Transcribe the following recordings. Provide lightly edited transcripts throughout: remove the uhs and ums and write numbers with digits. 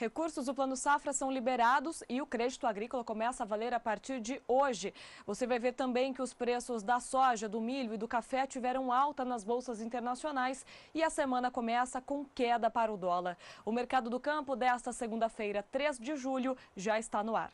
Recursos do Plano Safra são liberados e o crédito agrícola começa a valer a partir de hoje. Você vai ver também que os preços da soja, do milho e do café tiveram alta nas bolsas internacionais e a semana começa com queda para o dólar. O mercado do campo desta segunda-feira, 3 de julho, já está no ar.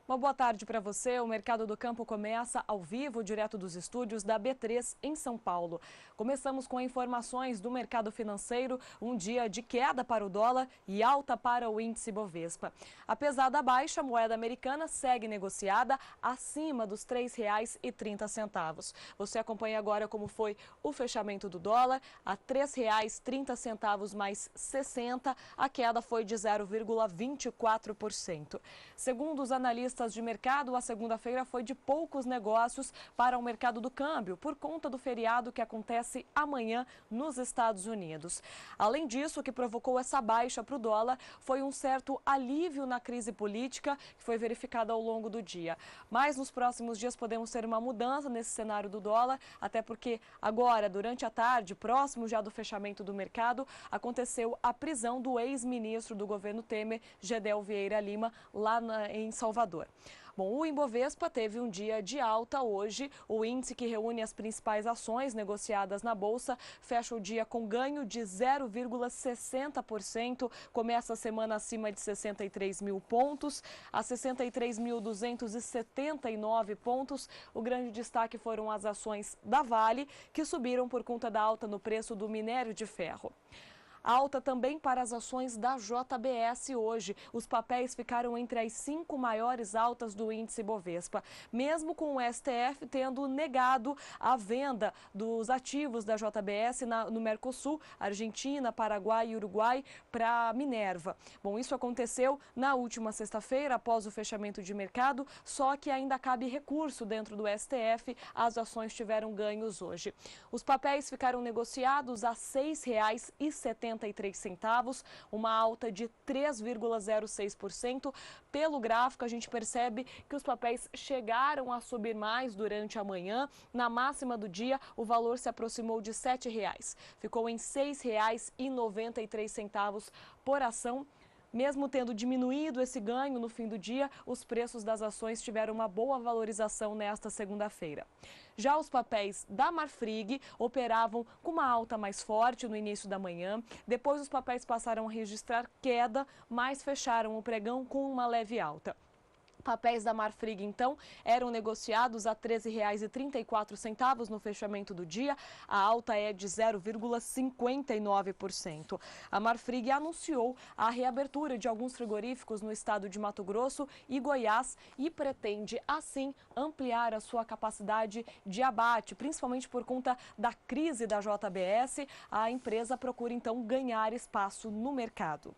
Uma boa tarde para você. O Mercado do Campo começa ao vivo, direto dos estúdios da B3 em São Paulo. Começamos com informações do mercado financeiro, um dia de queda para o dólar e alta para o índice Bovespa. Apesar da baixa, a moeda americana segue negociada acima dos R$ 3,30. Você acompanha agora como foi o fechamento do dólar, a R$ 3,30 mais 60, a queda foi de 0,24%. Segundo os analistas de mercado, a segunda-feira foi de poucos negócios para o mercado do câmbio, por conta do feriado que acontece amanhã nos Estados Unidos. Além disso, o que provocou essa baixa para o dólar foi um certo alívio na crise política que foi verificada ao longo do dia. Mas nos próximos dias podemos ter uma mudança nesse cenário do dólar, até porque agora, durante a tarde, próximo já do fechamento do mercado, aconteceu a prisão do ex-ministro do governo Temer, Gedel Vieira Lima, lá em Salvador. Bom, o Ibovespa teve um dia de alta hoje. O índice que reúne as principais ações negociadas na Bolsa fecha o dia com ganho de 0,60%. Começa a semana acima de 63 mil pontos, a 63.279 pontos. O grande destaque foram as ações da Vale, que subiram por conta da alta no preço do minério de ferro. Alta também para as ações da JBS hoje. Os papéis ficaram entre as 5 maiores altas do índice Bovespa, mesmo com o STF tendo negado a venda dos ativos da JBS no Mercosul, Argentina, Paraguai e Uruguai, para Minerva. Bom, isso aconteceu na última sexta-feira, após o fechamento de mercado, só que ainda cabe recurso dentro do STF. As ações tiveram ganhos hoje. Os papéis ficaram negociados a R$ 6,73, uma alta de 3,06%. Pelo gráfico, a gente percebe que os papéis chegaram a subir mais durante a manhã. Na máxima do dia, o valor se aproximou de R$ 7,00. Ficou em R$ 6,93 por ação. Mesmo tendo diminuído esse ganho no fim do dia, os preços das ações tiveram uma boa valorização nesta segunda-feira. Já os papéis da Marfrig operavam com uma alta mais forte no início da manhã. Depois os papéis passaram a registrar queda, mas fecharam o pregão com uma leve alta. Papéis da Marfrig, então, eram negociados a R$ 13,34 no fechamento do dia. A alta é de 0,59%. A Marfrig anunciou a reabertura de alguns frigoríficos no estado de Mato Grosso e Goiás e pretende, assim, ampliar a sua capacidade de abate, principalmente por conta da crise da JBS. A empresa procura, então, ganhar espaço no mercado.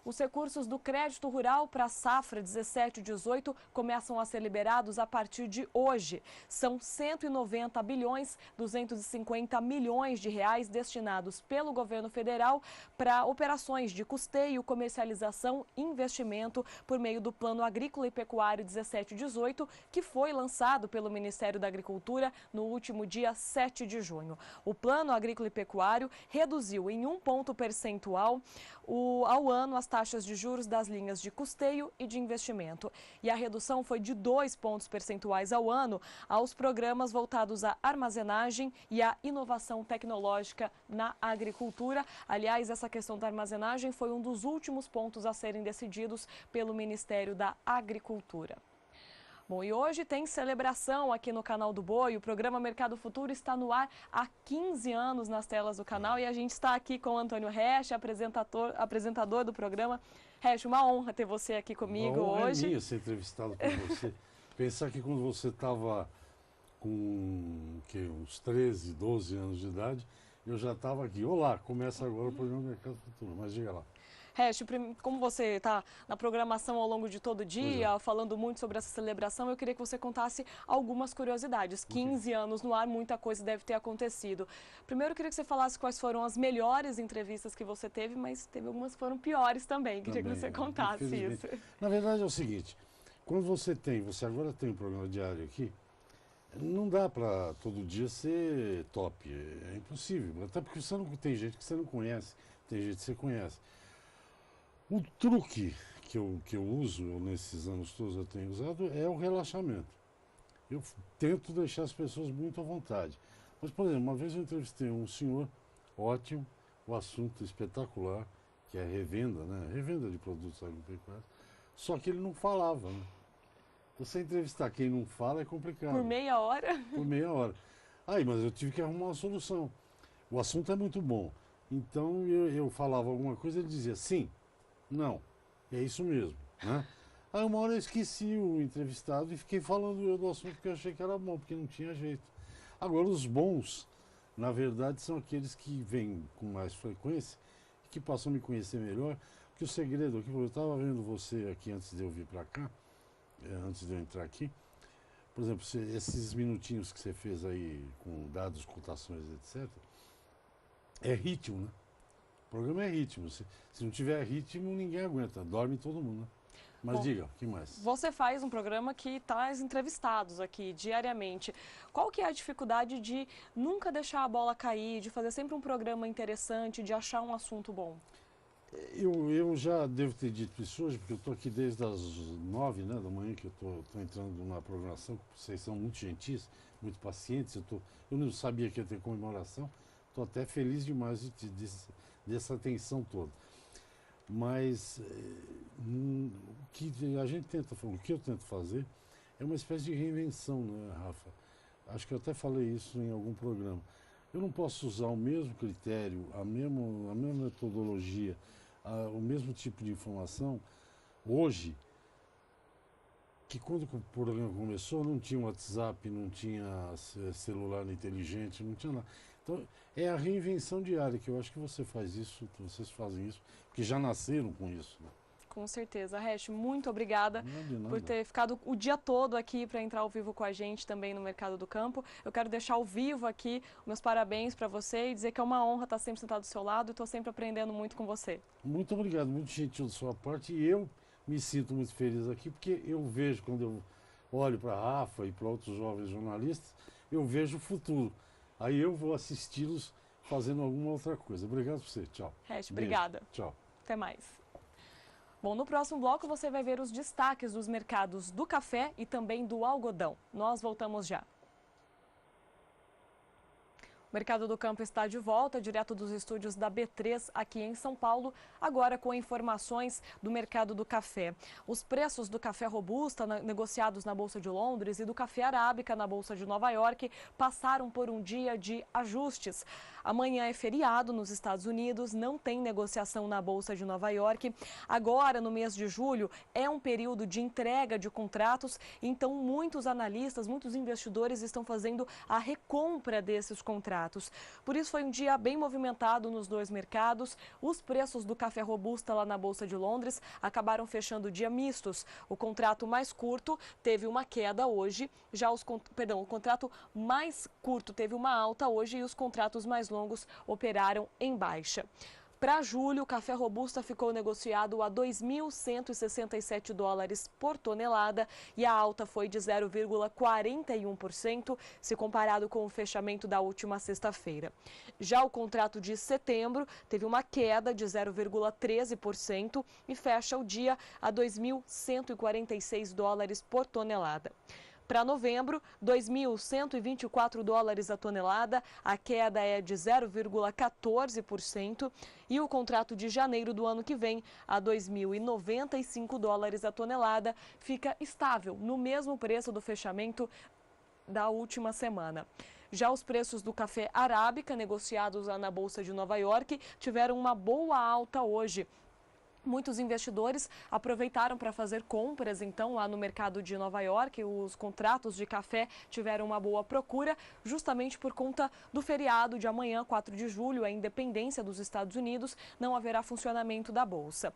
Os recursos do crédito rural para a safra 17/18 começam a ser liberados a partir de hoje. São 190 bilhões 250 milhões de reais destinados pelo governo federal para operações de custeio, comercialização e investimento por meio do Plano Agrícola e Pecuário 17/18, que foi lançado pelo Ministério da Agricultura no último dia 7 de junho. O Plano Agrícola e Pecuário reduziu em 1 ponto percentual ao ano as taxas de juros das linhas de custeio e de investimento. E a redução foi de 2 pontos percentuais ao ano aos programas voltados à armazenagem e à inovação tecnológica na agricultura. Aliás, essa questão da armazenagem foi um dos últimos pontos a serem decididos pelo Ministério da Agricultura. Bom, e hoje tem celebração aqui no Canal do Boi. O programa Mercado Futuro está no ar há 15 anos nas telas do canal e a gente está aqui com o Antônio Resch, apresentador do programa. Resch, uma honra ter você aqui comigo hoje. É minha ser entrevistado por você. Pensar que quando você estava com uns 13, 12 anos de idade, eu já estava aqui. Olá, começa agora o programa Mercado Futuro, mas diga lá. Resch, como você está na programação ao longo de todo o dia, falando muito sobre essa celebração, eu queria que você contasse algumas curiosidades. 15 anos no ar, muita coisa deve ter acontecido. Primeiro, eu queria que você falasse quais foram as melhores entrevistas que você teve, mas teve algumas que foram piores também. Queria que você contasse isso. Na verdade é o seguinte, quando você agora tem um programa diário aqui, não dá para todo dia ser top, é impossível. Até porque você não, tem gente que você não conhece, tem gente que você conhece. O truque que eu uso, nesses anos todos eu tenho usado, é o relaxamento. Eu tento deixar as pessoas muito à vontade. Mas, por exemplo, uma vez eu entrevistei um senhor ótimo, o assunto espetacular, que é revenda, né? Revenda de produtos agropecuários, só que ele não falava, né? Você entrevistar quem não fala é complicado. Por meia hora? Por meia hora. Aí, mas eu tive que arrumar uma solução. O assunto é muito bom. Então eu falava alguma coisa, ele dizia sim, não, é isso mesmo, né? Aí uma hora eu esqueci o entrevistado e fiquei falando eu do assunto que eu achei que era bom, porque não tinha jeito. Agora, os bons, na verdade, são aqueles que vêm com mais frequência e que passam a me conhecer melhor. Porque o segredo aqui, eu estava vendo você aqui antes de eu vir para cá, antes de eu entrar aqui, por exemplo, esses minutinhos que você fez aí com dados, cotações, etc., é ritmo, né? O programa é ritmo. Se não tiver ritmo, ninguém aguenta, dorme todo mundo, né? Mas diga, o que mais? Você faz um programa que traz entrevistados aqui diariamente. Qual que é a dificuldade de nunca deixar a bola cair, de fazer sempre um programa interessante, de achar um assunto bom? Eu já devo ter dito isso hoje, porque eu estou aqui desde as 9, né, da manhã que eu estou entrando numa programação, vocês são muito gentis, muito pacientes, eu não sabia que ia ter comemoração, estou até feliz demais dessa atenção toda. Mas o que a gente o que eu tento fazer é uma espécie de reinvenção, né, Rafa? Acho que eu até falei isso em algum programa. Eu não posso usar o mesmo critério, a mesma metodologia, o mesmo tipo de informação hoje, que quando o programa começou não tinha WhatsApp, não tinha celular inteligente, não tinha nada. Então é a reinvenção diária, que eu acho que vocês fazem isso, porque já nasceram com isso, né? Com certeza. Resch, muito obrigada por ter ficado o dia todo aqui para entrar ao vivo com a gente também no Mercado do Campo. Eu quero deixar ao vivo aqui meus parabéns para você e dizer que é uma honra estar sempre sentado do seu lado e estou sempre aprendendo muito com você. Muito obrigado, muito gentil da sua parte, e eu me sinto muito feliz aqui, porque eu vejo, quando eu olho para a Rafa e para outros jovens jornalistas, eu vejo o futuro. Aí eu vou assisti-los fazendo alguma outra coisa. Obrigado por você. Tchau. Resch, obrigada. Tchau. Até mais. Bom, no próximo bloco você vai ver os destaques dos mercados do café e também do algodão. Nós voltamos já. O Mercado do Campo está de volta, direto dos estúdios da B3, aqui em São Paulo, agora com informações do mercado do café. Os preços do café robusta negociados na Bolsa de Londres e do café arábica na Bolsa de Nova York passaram por um dia de ajustes. Amanhã é feriado nos Estados Unidos, não tem negociação na Bolsa de Nova York. Agora, no mês de julho, é um período de entrega de contratos, então muitos analistas, muitos investidores estão fazendo a recompra desses contratos. Por isso foi um dia bem movimentado nos dois mercados. Os preços do café robusta lá na Bolsa de Londres acabaram fechando o dia mistos. O contrato mais curto teve uma queda hoje, o contrato mais curto teve uma alta hoje e os contratos mais longos operaram em baixa. Para julho, o café robusta ficou negociado a 2.167 dólares por tonelada e a alta foi de 0,41% se comparado com o fechamento da última sexta-feira. Já o contrato de setembro teve uma queda de 0,13% e fecha o dia a 2.146 dólares por tonelada. Para novembro, 2.124 dólares a tonelada, a queda é de 0,14% e o contrato de janeiro do ano que vem, a 2.095 dólares a tonelada, fica estável, no mesmo preço do fechamento da última semana. Já os preços do café arábica, negociados lá na Bolsa de Nova York, tiveram uma boa alta hoje. Muitos investidores aproveitaram para fazer compras, então, lá no mercado de Nova York. Os contratos de café tiveram uma boa procura, justamente por conta do feriado de amanhã, 4 de julho, a independência dos Estados Unidos, não haverá funcionamento da Bolsa.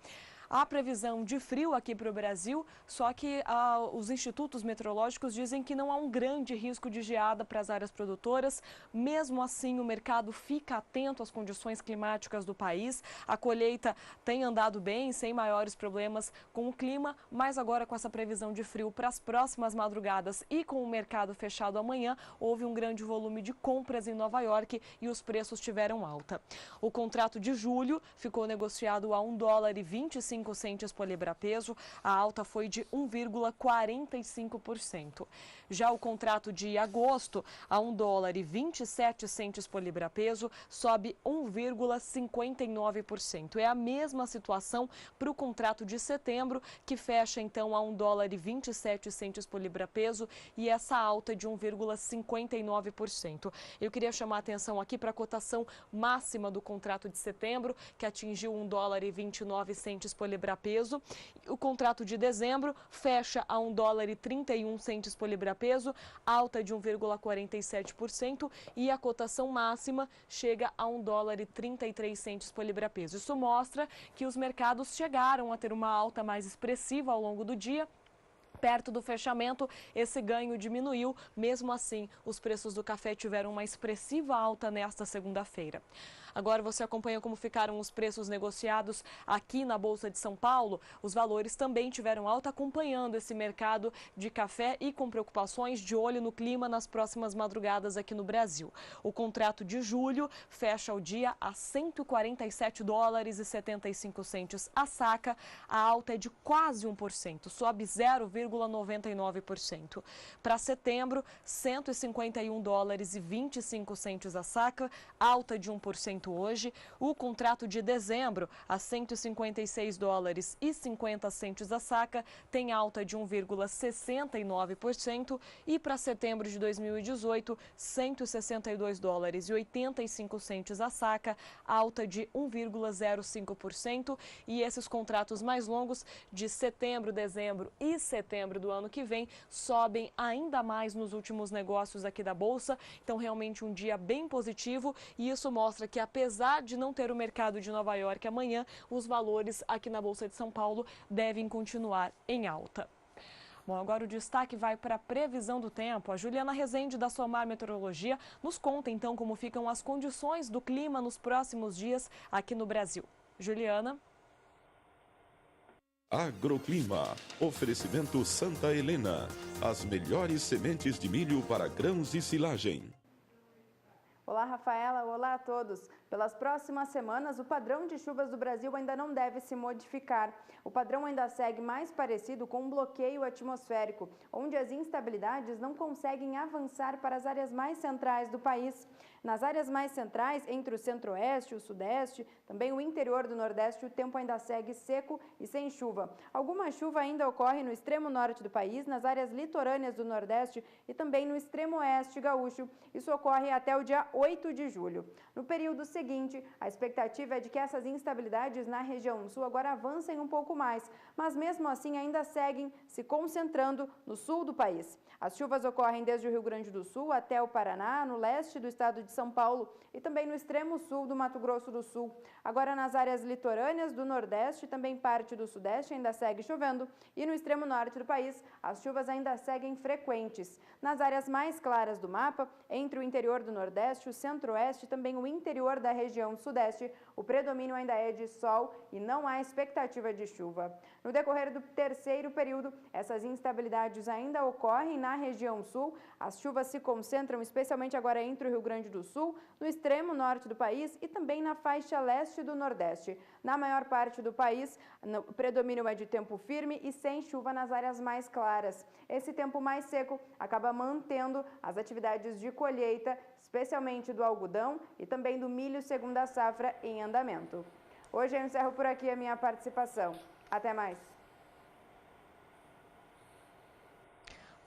Há previsão de frio aqui para o Brasil, só que os institutos meteorológicos dizem que não há um grande risco de geada para as áreas produtoras. Mesmo assim, o mercado fica atento às condições climáticas do país. A colheita tem andado bem, sem maiores problemas com o clima, mas agora com essa previsão de frio para as próximas madrugadas e com o mercado fechado amanhã, houve um grande volume de compras em Nova York e os preços tiveram alta. O contrato de julho ficou negociado a $1,25 por libra-peso, a alta foi de 1,45%. Já o contrato de agosto, a $1,27 por libra-peso, sobe 1,59%. É a mesma situação para o contrato de setembro, que fecha então a $1,27 por libra-peso e essa alta de 1,59%. Eu queria chamar a atenção aqui para a cotação máxima do contrato de setembro, que atingiu $1,29 por libra-peso. O contrato de dezembro fecha a $1,31 por libra-peso, alta de 1,47%, e a cotação máxima chega a $1,33 por libra-peso. Isso mostra que os mercados chegaram a ter uma alta mais expressiva ao longo do dia. Perto do fechamento, esse ganho diminuiu. Mesmo assim, os preços do café tiveram uma expressiva alta nesta segunda-feira. Agora você acompanha como ficaram os preços negociados aqui na Bolsa de São Paulo. Os valores também tiveram alta, acompanhando esse mercado de café e com preocupações, de olho no clima nas próximas madrugadas aqui no Brasil. O contrato de julho fecha o dia a $147,75 a saca. A alta é de quase 1%, sobe 0,99%. Para setembro, $151,25 a saca, alta de 1% hoje. O contrato de dezembro, a $156,50 a saca, tem alta de 1,69%. E para setembro de 2018, $162,85 a saca, alta de 1,05%. E esses contratos mais longos de setembro, dezembro e setembro do ano que vem sobem ainda mais nos últimos negócios aqui da Bolsa. Então, realmente um dia bem positivo, e isso mostra que, apesar de não ter o mercado de Nova York amanhã, os valores aqui na Bolsa de São Paulo devem continuar em alta. Bom, agora o destaque vai para a previsão do tempo. A Juliana Rezende, da Somar Meteorologia, nos conta então como ficam as condições do clima nos próximos dias aqui no Brasil. Juliana. Agroclima. Oferecimento Santa Helena. As melhores sementes de milho para grãos e silagem. Olá, Rafaela. Olá a todos. Pelas próximas semanas, o padrão de chuvas do Brasil ainda não deve se modificar. O padrão ainda segue mais parecido com um bloqueio atmosférico, onde as instabilidades não conseguem avançar para as áreas mais centrais do país. Nas áreas mais centrais, entre o centro-oeste, o sudeste, também o interior do nordeste, o tempo ainda segue seco e sem chuva. Alguma chuva ainda ocorre no extremo norte do país, nas áreas litorâneas do nordeste e também no extremo oeste gaúcho. Isso ocorre até o dia 8 de julho. No período seguinte, a expectativa é de que essas instabilidades na região sul agora avancem um pouco mais, mas mesmo assim ainda seguem se concentrando no sul do país. As chuvas ocorrem desde o Rio Grande do Sul até o Paraná, no leste do estado de São Paulo e também no extremo sul do Mato Grosso do Sul. Agora, nas áreas litorâneas do Nordeste e também parte do Sudeste ainda segue chovendo, e no extremo norte do país as chuvas ainda seguem frequentes. Nas áreas mais claras do mapa, entre o interior do Nordeste, o Centro-Oeste e também o interior da região Sudeste, o predomínio ainda é de sol e não há expectativa de chuva. No decorrer do terceiro período, essas instabilidades ainda ocorrem na região sul. As chuvas se concentram especialmente agora entre o Rio Grande do Sul, no extremo norte do país e também na faixa leste do Nordeste. Na maior parte do país, o predomínio é de tempo firme e sem chuva nas áreas mais claras. Esse tempo mais seco acaba mantendo as atividades de colheita, especialmente do algodão e também do milho segunda safra em andamento. Hoje eu encerro por aqui a minha participação. Até mais!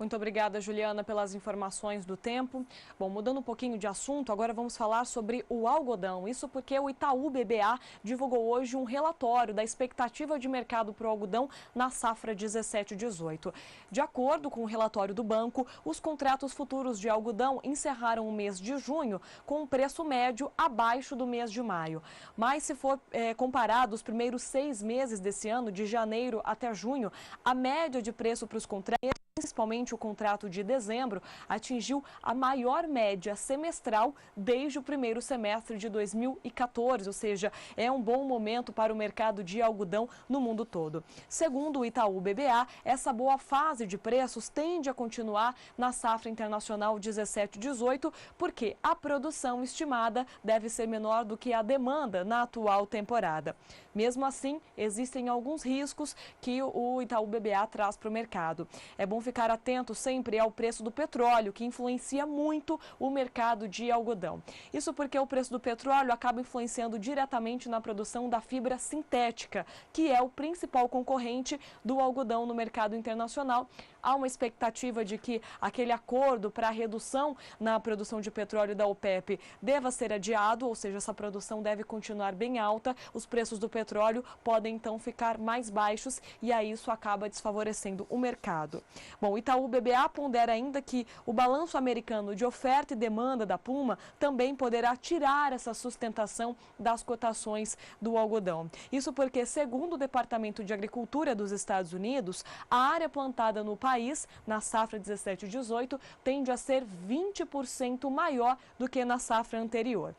Muito obrigada, Juliana, pelas informações do tempo. Bom, mudando um pouquinho de assunto, agora vamos falar sobre o algodão. Isso porque o Itaú BBA divulgou hoje um relatório da expectativa de mercado para o algodão na safra 17/18. De acordo com o relatório do banco, os contratos futuros de algodão encerraram o mês de junho com um preço médio abaixo do mês de maio. Mas se for comparado os primeiros 6 meses desse ano, de janeiro até junho, a média de preço para os contratos, principalmente o contrato de dezembro, atingiu a maior média semestral desde o primeiro semestre de 2014, ou seja, é um bom momento para o mercado de algodão no mundo todo. Segundo o Itaú BBA, essa boa fase de preços tende a continuar na safra internacional 17/18, porque a produção estimada deve ser menor do que a demanda na atual temporada. Mesmo assim, existem alguns riscos que o Itaú BBA traz para o mercado. É bom ficar atento sempre ao preço do petróleo, que influencia muito o mercado de algodão. Isso porque o preço do petróleo acaba influenciando diretamente na produção da fibra sintética, que é o principal concorrente do algodão no mercado internacional. Há uma expectativa de que aquele acordo para a redução na produção de petróleo da OPEP deva ser adiado, ou seja, essa produção deve continuar bem alta. Os preços do petróleo podem então ficar mais baixos e aí isso acaba desfavorecendo o mercado. Bom, o Itaú BBA pondera ainda que o balanço americano de oferta e demanda da Puma também poderá tirar essa sustentação das cotações do algodão. Isso porque, segundo o Departamento de Agricultura dos Estados Unidos, a área plantada no país, na safra 17/18, tende a ser 20% maior do que na safra anterior.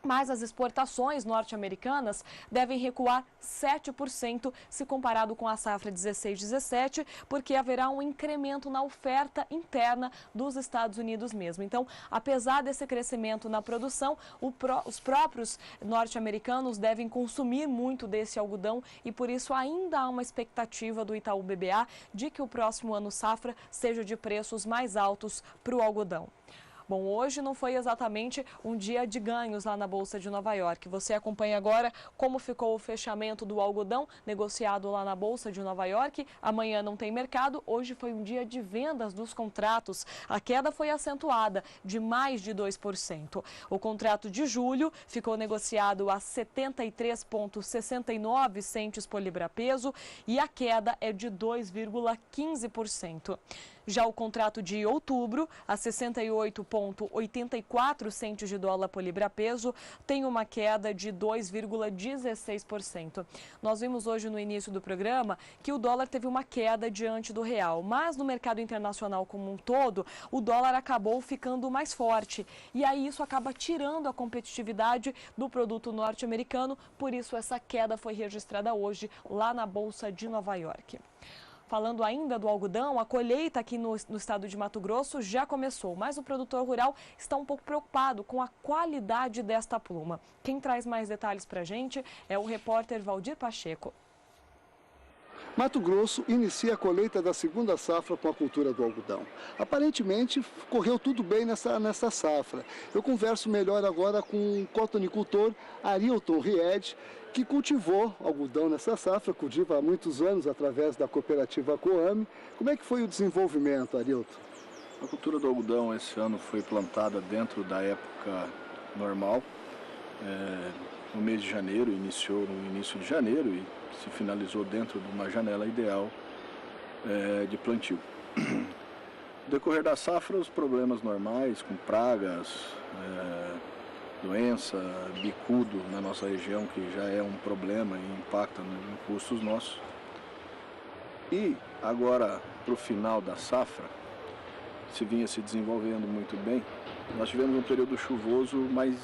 Mas as exportações norte-americanas devem recuar 7% se comparado com a safra 16/17, porque haverá um incremento na oferta interna dos Estados Unidos mesmo. Então, apesar desse crescimento na produção, os próprios norte-americanos devem consumir muito desse algodão e por isso ainda há uma expectativa do Itaú BBA de que o próximo ano safra seja de preços mais altos para o algodão. Bom, hoje não foi exatamente um dia de ganhos lá na Bolsa de Nova York. Você acompanha agora como ficou o fechamento do algodão negociado lá na Bolsa de Nova York. Amanhã não tem mercado, hoje foi um dia de vendas dos contratos. A queda foi acentuada de mais de 2%. O contrato de julho ficou negociado a 73,69 centes por libra-peso e a queda é de 2,15%. Já o contrato de outubro, a 68,84 centes de dólar por libra-peso, tem uma queda de 2,16%. Nós vimos hoje no início do programa que o dólar teve uma queda diante do real, mas no mercado internacional como um todo, o dólar acabou ficando mais forte. E aí isso acaba tirando a competitividade do produto norte-americano, por isso essa queda foi registrada hoje lá na Bolsa de Nova York. Falando ainda do algodão, a colheita aqui no estado de Mato Grosso já começou, mas o produtor rural está um pouco preocupado com a qualidade desta pluma. Quem traz mais detalhes para a gente é o repórter Valdir Pacheco. Mato Grosso inicia a colheita da segunda safra com a cultura do algodão. Aparentemente, correu tudo bem nessa safra. Eu converso melhor agora com o cotonicultor Arilton Ried, que cultivou algodão nessa safra, cultiva há muitos anos através da cooperativa Coame. Como é que foi o desenvolvimento, Arilton? A cultura do algodão esse ano foi plantada dentro da época normal. No mês de janeiro, iniciou no início de janeiro e se finalizou dentro de uma janela ideal de plantio. No decorrer da safra, os problemas normais, com pragas, doença, bicudo na nossa região, que já é um problema e impacta em custos nossos. E agora, para o final da safra, se vinha se desenvolvendo muito bem, nós tivemos um período chuvoso mais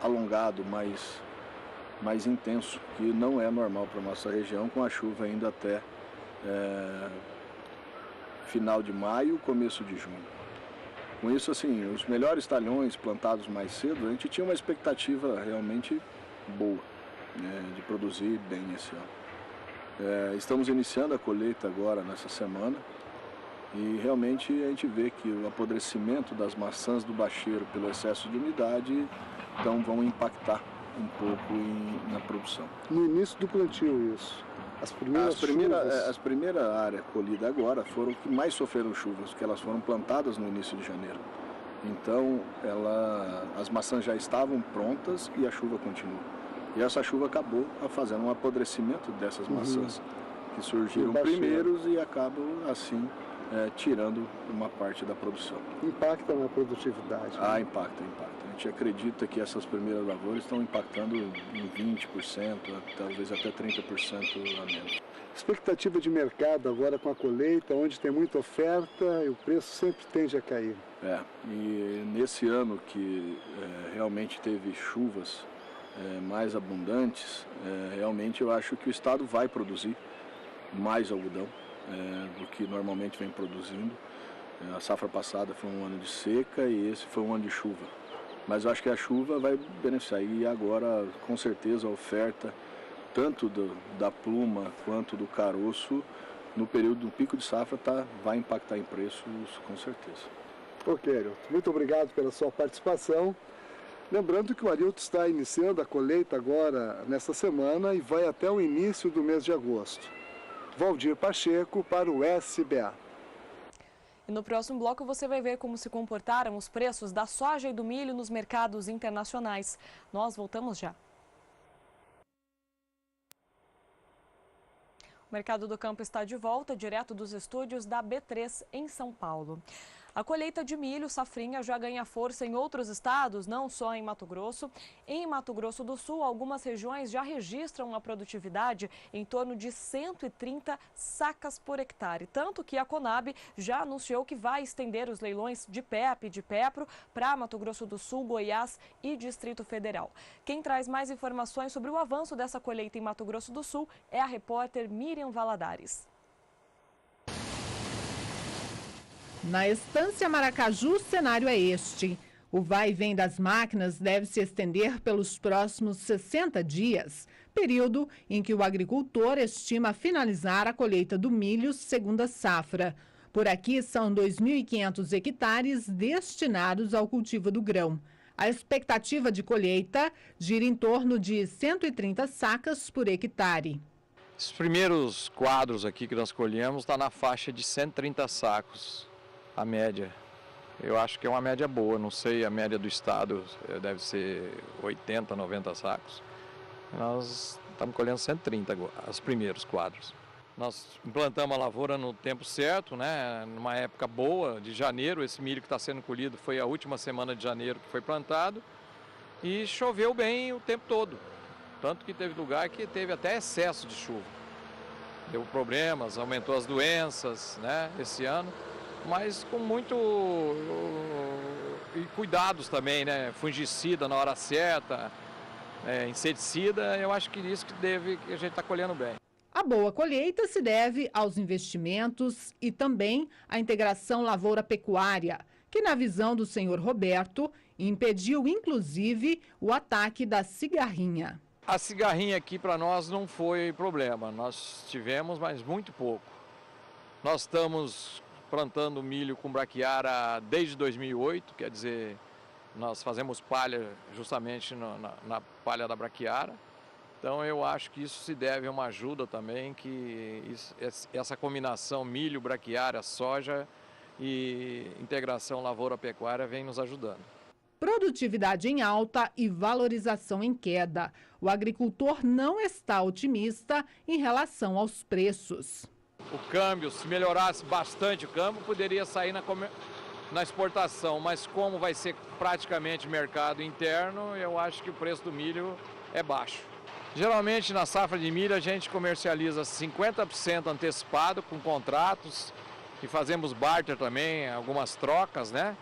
alongado, mais intenso, que não é normal para a nossa região, com a chuva ainda até final de maio, começo de junho. Com isso, assim, os melhores talhões plantados mais cedo, a gente tinha uma expectativa realmente boa, né, de produzir bem esse ano. Estamos iniciando a colheita agora, nessa semana, e realmente a gente vê que o apodrecimento das maçãs do bacheiro pelo excesso de umidade então vão impactar um pouco na produção. No início do plantio, isso? As primeiras chuvas? As primeiras áreas colhidas agora foram que mais sofreram chuvas, porque elas foram plantadas no início de janeiro. Então, as maçãs já estavam prontas e a chuva continuou. E essa chuva acabou fazendo um apodrecimento dessas maçãs, que surgiram primeiros e acabam, assim, tirando uma parte da produção. Impacta na produtividade? Ah, impacta. A gente acredita que essas primeiras lavouras estão impactando em 20%, talvez até 30% a menos. Expectativa de mercado agora com a colheita, onde tem muita oferta e o preço sempre tende a cair. E nesse ano que realmente teve chuvas mais abundantes, realmente eu acho que o estado vai produzir mais algodão do que normalmente vem produzindo. A safra passada foi um ano de seca e esse foi um ano de chuva. Mas eu acho que a chuva vai beneficiar e agora com certeza a oferta tanto da pluma quanto do caroço no período do pico de safra vai impactar em preços com certeza. Ok, Arilton, muito obrigado pela sua participação. Lembrando que o Arilton está iniciando a colheita agora nesta semana e vai até o início do mês de agosto. Valdir Pacheco para o SBA. E no próximo bloco você vai ver como se comportaram os preços da soja e do milho nos mercados internacionais. Nós voltamos já. O Mercado do Campo está de volta, direto dos estúdios da B3 em São Paulo. A colheita de milho safrinha já ganha força em outros estados, não só em Mato Grosso. Em Mato Grosso do Sul, algumas regiões já registram uma produtividade em torno de 130 sacas por hectare. Tanto que a Conab já anunciou que vai estender os leilões de PEP e de PEPRO para Mato Grosso do Sul, Goiás e Distrito Federal. Quem traz mais informações sobre o avanço dessa colheita em Mato Grosso do Sul é a repórter Miriam Valadares. Na Estância Maracaju, o cenário é este. O vai e vem das máquinas deve se estender pelos próximos 60 dias, período em que o agricultor estima finalizar a colheita do milho segunda safra. Por aqui são 2.500 hectares destinados ao cultivo do grão. A expectativa de colheita gira em torno de 130 sacas por hectare. Os primeiros quadros aqui que nós colhemos está na faixa de 130 sacos. A média, eu acho que é uma média boa, não sei, a média do estado deve ser 80, 90 sacos. Nós estamos colhendo 130 agora, os primeiros quadros. Nós implantamos a lavoura no tempo certo, né? Numa época boa, de janeiro. Esse milho que está sendo colhido foi a última semana de janeiro que foi plantado. E choveu bem o tempo todo, tanto que teve lugar que teve até excesso de chuva. Deu problemas, aumentou as doenças, né, esse ano. Mas com muito e cuidados também, né? Fungicida na hora certa, inseticida, eu acho que isso que a gente está colhendo bem. A boa colheita se deve aos investimentos e também à integração lavoura-pecuária, que na visão do senhor Roberto, impediu inclusive o ataque da cigarrinha. A cigarrinha aqui para nós não foi problema, nós tivemos, mas muito pouco. Nós estamos plantando milho com braquiara desde 2008, quer dizer, nós fazemos palha justamente na palha da braquiara. Então eu acho que isso se deve a uma ajuda também, que essa combinação milho, braquiária, soja e integração lavoura-pecuária vem nos ajudando. Produtividade em alta e valorização em queda. O agricultor não está otimista em relação aos preços. O câmbio, se melhorasse bastante o câmbio, poderia sair na exportação, mas como vai ser praticamente mercado interno, eu acho que o preço do milho é baixo. Geralmente na safra de milho a gente comercializa 50% antecipado com contratos e fazemos barter também, algumas trocas, né,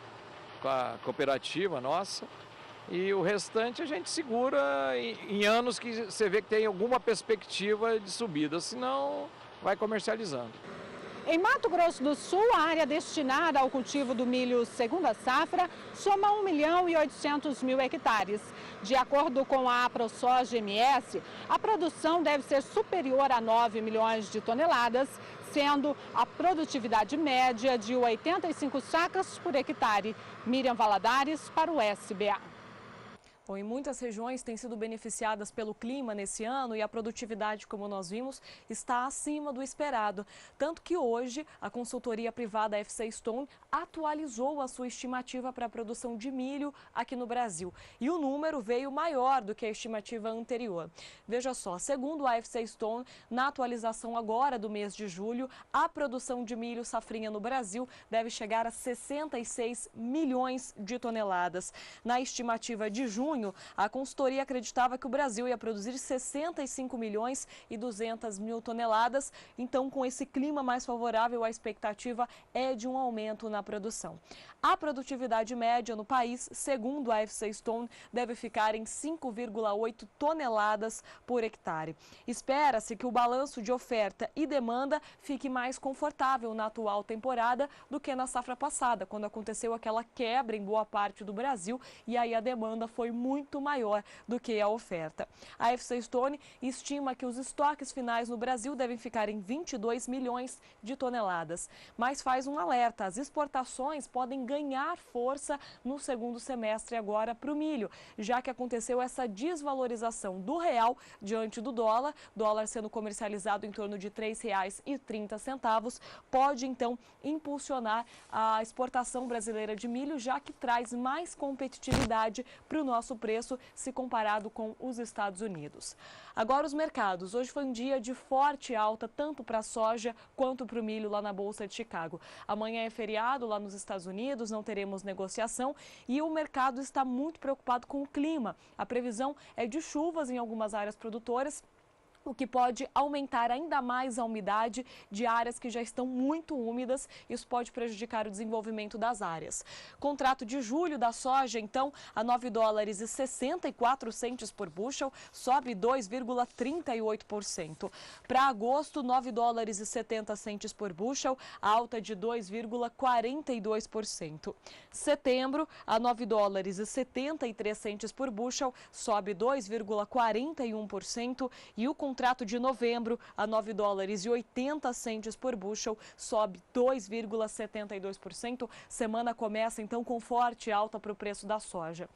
com a cooperativa nossa. E o restante a gente segura em anos que você vê que tem alguma perspectiva de subida, senão vai comercializando. Em Mato Grosso do Sul, a área destinada ao cultivo do milho segunda safra soma 1.800.000 hectares. De acordo com a AproSoja MS, a produção deve ser superior a 9 milhões de toneladas, sendo a produtividade média de 85 sacas por hectare. Miriam Valadares para o SBA. Bom, e muitas regiões têm sido beneficiadas pelo clima nesse ano e a produtividade, como nós vimos, está acima do esperado. Tanto que hoje a consultoria privada FC Stone atualizou a sua estimativa para a produção de milho aqui no Brasil. E o número veio maior do que a estimativa anterior. Veja só, segundo a FC Stone, na atualização agora do mês de julho, a produção de milho safrinha no Brasil deve chegar a 66 milhões de toneladas. Na estimativa de junho, a consultoria acreditava que o Brasil ia produzir 65 milhões e 200 mil toneladas. Então, com esse clima mais favorável, a expectativa é de um aumento na produção. A produtividade média no país, segundo a FC Stone, deve ficar em 5,8 toneladas por hectare. Espera-se que o balanço de oferta e demanda fique mais confortável na atual temporada do que na safra passada, quando aconteceu aquela quebra em boa parte do Brasil e aí a demanda foi muito maior do que a oferta. A FC Stone estima que os estoques finais no Brasil devem ficar em 22 milhões de toneladas, mas faz um alerta: as exportações podem ganhar força no segundo semestre agora para o milho, já que aconteceu essa desvalorização do real diante do dólar sendo comercializado em torno de R$ 3,30, pode então impulsionar a exportação brasileira de milho, já que traz mais competitividade para o nosso preço se comparado com os Estados Unidos. Agora os mercados. Hoje foi um dia de forte alta, tanto para a soja quanto para o milho lá na Bolsa de Chicago. Amanhã é feriado lá nos Estados Unidos, não teremos negociação e o mercado está muito preocupado com o clima. A previsão é de chuvas em algumas áreas produtoras, o que pode aumentar ainda mais a umidade de áreas que já estão muito úmidas. Isso pode prejudicar o desenvolvimento das áreas. Contrato de julho da soja, então, a $9,64 por bushel, sobe 2,38%. Para agosto, $9,70 por bushel, alta de 2,42%. Setembro, a $9,73 por bushel, sobe 2,41%. E o contrato de novembro a $9,80 por bushel, sobe 2,72%. Semana começa então com forte alta para o preço da soja.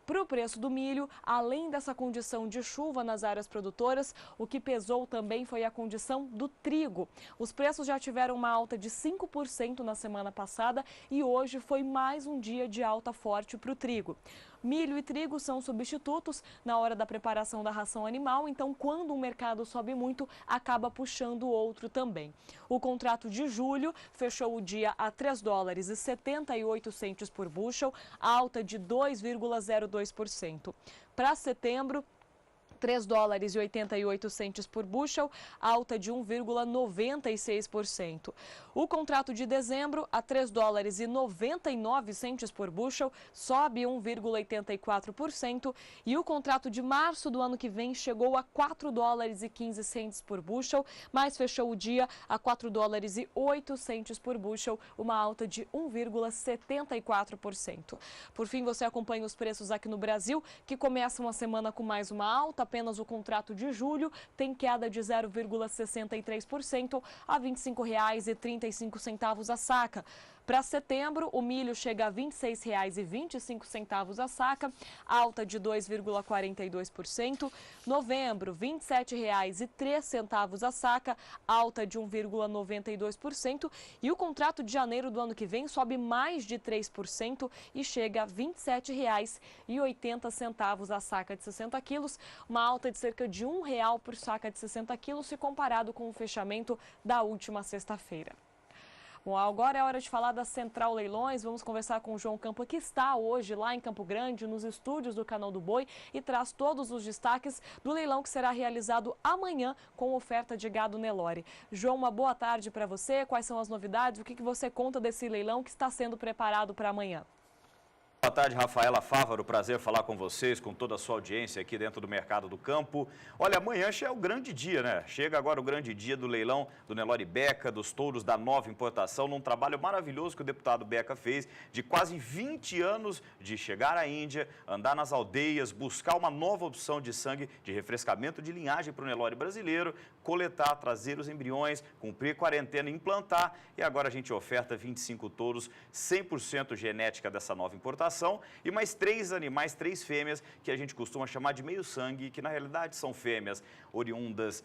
Para o preço do milho, além dessa condição de chuva nas áreas produtoras, o que pesou também foi a condição do trigo. Os preços já tiveram uma alta de 5% na semana passada e hoje foi mais um dia de alta forte para o trigo. Milho e trigo são substitutos na hora da preparação da ração animal, então quando um mercado sobe muito, acaba puxando o outro também. O contrato de julho fechou o dia a $3,78 por bushel, alta de 2,02%. Para setembro, $3,88 por bushel, alta de 1,96%. O contrato de dezembro a $3,99 por bushel, sobe 1,84%. E o contrato de março do ano que vem chegou a $4,15 por bushel, mas fechou o dia a $4,08 por bushel, uma alta de 1,74%. Por fim, você acompanha os preços aqui no Brasil, que começam a semana com mais uma alta. Apenas o contrato de julho tem queda de 0,63% a R$ 25,35 a saca. Para setembro, o milho chega a R$ 26,25 a saca, alta de 2,42%. Novembro, R$ 27,03 a saca, alta de 1,92%. E o contrato de janeiro do ano que vem sobe mais de 3% e chega a R$ 27,80 a saca de 60 quilos, uma alta de cerca de R$ 1 por saca de 60 quilos, se comparado com o fechamento da última sexta-feira. Bom, agora é hora de falar da Central Leilões. Vamos conversar com o João Campa, que está hoje lá em Campo Grande, nos estúdios do Canal do Boi, e traz todos os destaques do leilão que será realizado amanhã com oferta de gado Nelore. João, uma boa tarde para você. Quais são as novidades? O que você conta desse leilão que está sendo preparado para amanhã? Boa tarde, Rafaela Fávaro, prazer falar com vocês, com toda a sua audiência aqui dentro do Mercado do Campo. Olha, amanhã é o grande dia, né? Chega agora o grande dia do leilão do Nelore Beca, dos touros da nova importação, num trabalho maravilhoso que o deputado Beca fez, de quase 20 anos de chegar à Índia, andar nas aldeias, buscar uma nova opção de sangue, de refrescamento de linhagem para o Nelore brasileiro, coletar, trazer os embriões, cumprir quarentena, implantar, e agora a gente oferta 25 touros, 100% genética dessa nova importação, gestação, e mais 3 animais, 3 fêmeas, que a gente costuma chamar de meio sangue, que na realidade são fêmeas oriundas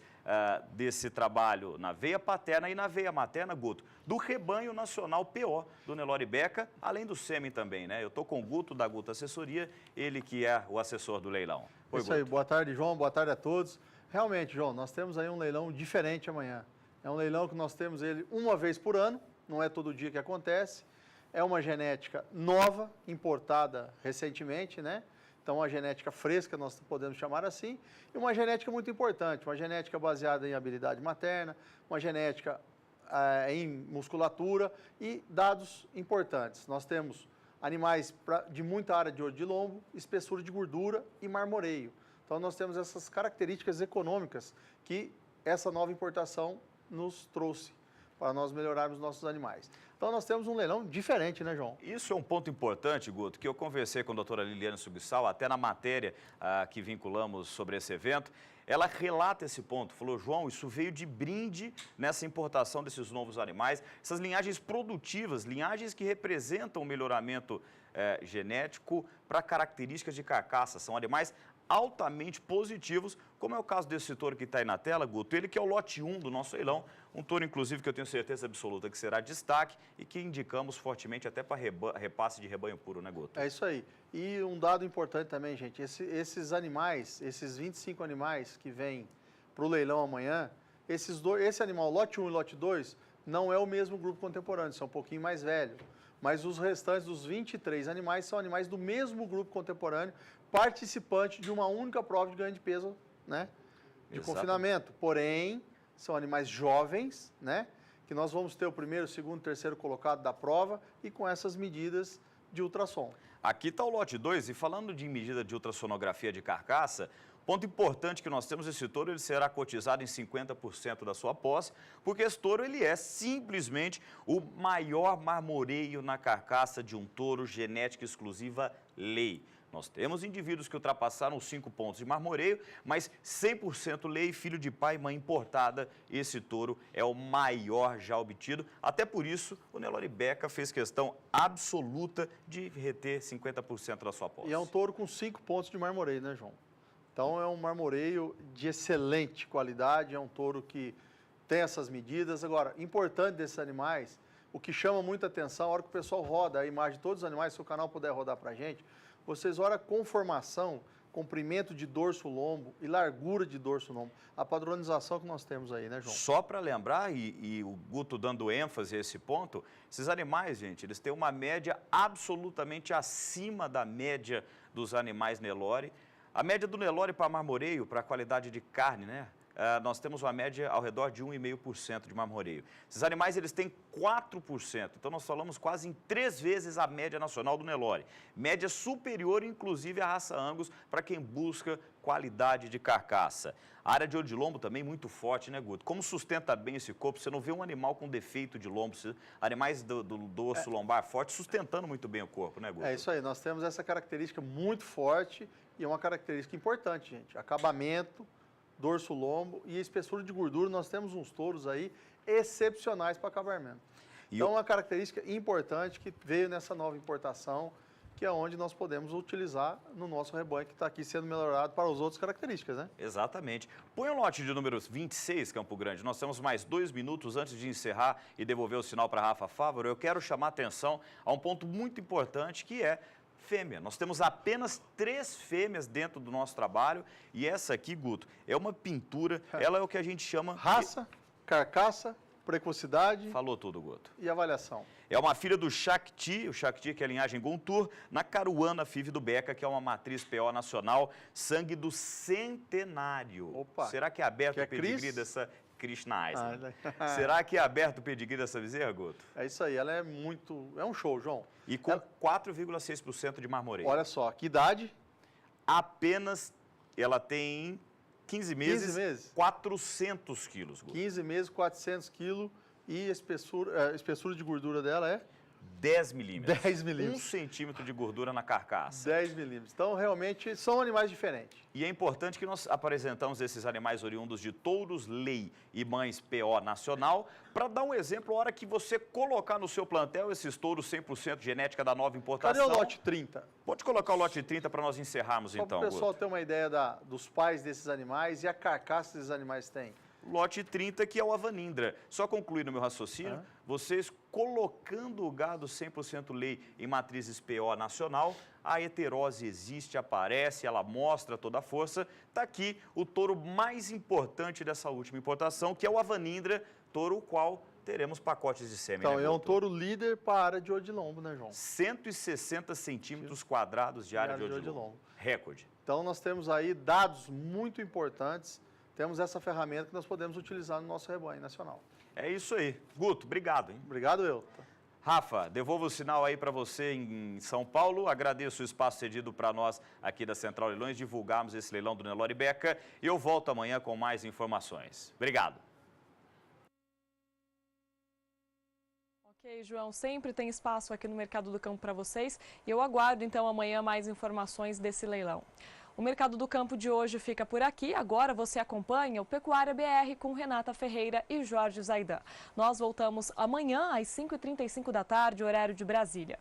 desse trabalho na veia paterna e na veia materna, Guto, do rebanho nacional PO do Nelore Beca, além do sêmen também, né? Eu estou com o Guto da Guto Assessoria, ele que é o assessor do leilão. Oi, Isso aí, boa tarde, João, boa tarde a todos. Realmente, João, nós temos aí um leilão diferente amanhã. É um leilão que nós temos ele uma vez por ano, não é todo dia que acontece. É uma genética nova, importada recentemente, né? Então, uma genética fresca, nós podemos chamar assim, e uma genética muito importante, uma genética baseada em habilidade materna, uma genética em musculatura e dados importantes. Nós temos animais de muita área de ouro de lombo, espessura de gordura e marmoreio. Então, nós temos essas características econômicas que essa nova importação nos trouxe para nós melhorarmos nossos animais. Então, nós temos um leilão diferente, né, João? Isso é um ponto importante, Guto, que eu conversei com a doutora Liliane Subissal, até na matéria que vinculamos sobre esse evento. Ela relata esse ponto, falou, João, isso veio de brinde nessa importação desses novos animais, essas linhagens produtivas, linhagens que representam o melhoramento genético para características de carcaça. São animais altamente positivos, como é o caso desse touro que está aí na tela, Guto, ele que é o lote 1 do nosso leilão, um touro, inclusive, que eu tenho certeza absoluta que será destaque e que indicamos fortemente até para repasse de rebanho puro, né, Guto? É isso aí. E um dado importante também, gente, esses animais, esses 25 animais que vêm para o leilão amanhã, esse animal, lote 1 e lote 2, não é o mesmo grupo contemporâneo, são um pouquinho mais velho. Mas os restantes dos 23 animais são animais do mesmo grupo contemporâneo, participante de uma única prova de ganho de peso, né, de confinamento. Porém, são animais jovens, né, que nós vamos ter o primeiro, segundo, terceiro colocado da prova e com essas medidas de ultrassom. Aqui está o lote 2 e falando de medida de ultrassonografia de carcaça, ponto importante que nós temos, esse touro ele será cotizado em 50% da sua posse, porque esse touro ele é simplesmente o maior marmoreio na carcaça de um touro genética exclusiva lei. Nós temos indivíduos que ultrapassaram os 5 pontos de marmoreio, mas 100% lei, filho de pai e mãe importada, esse touro é o maior já obtido. Até por isso, o Nelore Beca fez questão absoluta de reter 50% da sua posse. E é um touro com 5 pontos de marmoreio, né, João? Então, é um marmoreio de excelente qualidade, é um touro que tem essas medidas. Agora, importante desses animais, o que chama muita atenção, a hora que o pessoal roda a imagem de todos os animais, se o canal puder rodar para a gente, vocês olham a conformação, comprimento de dorso-lombo e largura de dorso-lombo, a padronização que nós temos aí, né, João? Só para lembrar, e o Guto dando ênfase a esse ponto, esses animais, gente, eles têm uma média absolutamente acima da média dos animais Nelore. A média do Nelore para marmoreio, para a qualidade de carne, né? Nós temos uma média ao redor de 1,5% de marmoreio. Esses animais, eles têm 4%, então nós falamos quase em 3 vezes a média nacional do Nelore. Média superior, inclusive, à raça Angus, para quem busca qualidade de carcaça. A área de ouro de lombo também muito forte, né, Guto? Como sustenta bem esse corpo, você não vê um animal com defeito de lombo, animais do osso lombar forte sustentando muito bem o corpo, né, Guto? É isso aí, nós temos essa característica muito forte e é uma característica importante, gente. Acabamento, dorso-lombo e espessura de gordura, nós temos uns touros aí excepcionais para acabamento. Então, uma característica importante que veio nessa nova importação, que é onde nós podemos utilizar no nosso rebanho, que está aqui sendo melhorado para as outras características, né? Exatamente. Põe o lote de número 26, Campo Grande. Nós temos mais 2 minutos antes de encerrar e devolver o sinal para a Rafa Fávaro. Eu quero chamar a atenção a um ponto muito importante, que é fêmea. Nós temos apenas 3 fêmeas dentro do nosso trabalho e essa aqui, Guto, é uma pintura, ela é o que a gente chama... Raça, carcaça, precocidade... Falou tudo, Guto. E avaliação. É uma filha do Shakti, o Shakti que é a linhagem Guntur, na Caruana FIV do Beca, que é uma matriz PO nacional, sangue do centenário. Opa. Será que é aberto o pedigree dessa... Krishna Island. Ah, Será que é aberto o pedigree dessa bezerra, Guto? É isso aí, ela é muito... É um show, João. E com 4,6% de marmoreio. Olha só, que idade? Apenas, ela tem 15 meses, 400 quilos, Guto. 15 meses, 400 quilos e espessura de gordura dela é? 10 milímetros. 10 milímetros. 1 centímetro de gordura na carcaça. 10 milímetros. Então, realmente, são animais diferentes. E é importante que nós apresentamos esses animais oriundos de touros, lei e mães PO nacional, para dar um exemplo, a hora que você colocar no seu plantel esses touros 100% genética da nova importação. Cadê o lote 30? Pode colocar o lote 30 para nós encerrarmos, Só então, para o pessoal Guto. ter uma ideia dos pais desses animais e a carcaça que esses animais têm. Lote 30, que é o Avanindra. Só concluir no meu raciocínio, vocês colocando o gado 100% lei em matrizes PO nacional, a heterose existe, aparece, ela mostra toda a força. Está aqui o touro mais importante dessa última importação, que é o Avanindra, touro o qual teremos pacotes de sêmen. Então, né, é um Guto? touro líder para a área de odilombo, né, João? 160 centímetros quadrados de área de odilombo. Recorde. Então, nós temos aí dados muito importantes. Temos essa ferramenta que nós podemos utilizar no nosso rebanho nacional. É isso aí. Guto, obrigado, hein? Obrigado, eu. Rafa, devolvo o sinal aí para você em São Paulo. Agradeço o espaço cedido para nós aqui da Central Leilões, divulgarmos esse leilão do Nelore Beca. E eu volto amanhã com mais informações. Obrigado. Ok, João, sempre tem espaço aqui no Mercado do Campo para vocês. E eu aguardo, então, amanhã mais informações desse leilão. O Mercado do Campo de hoje fica por aqui. Agora você acompanha o Pecuária BR com Renata Ferreira e Jorge Zaidan. Nós voltamos amanhã às 5h35 da tarde, horário de Brasília.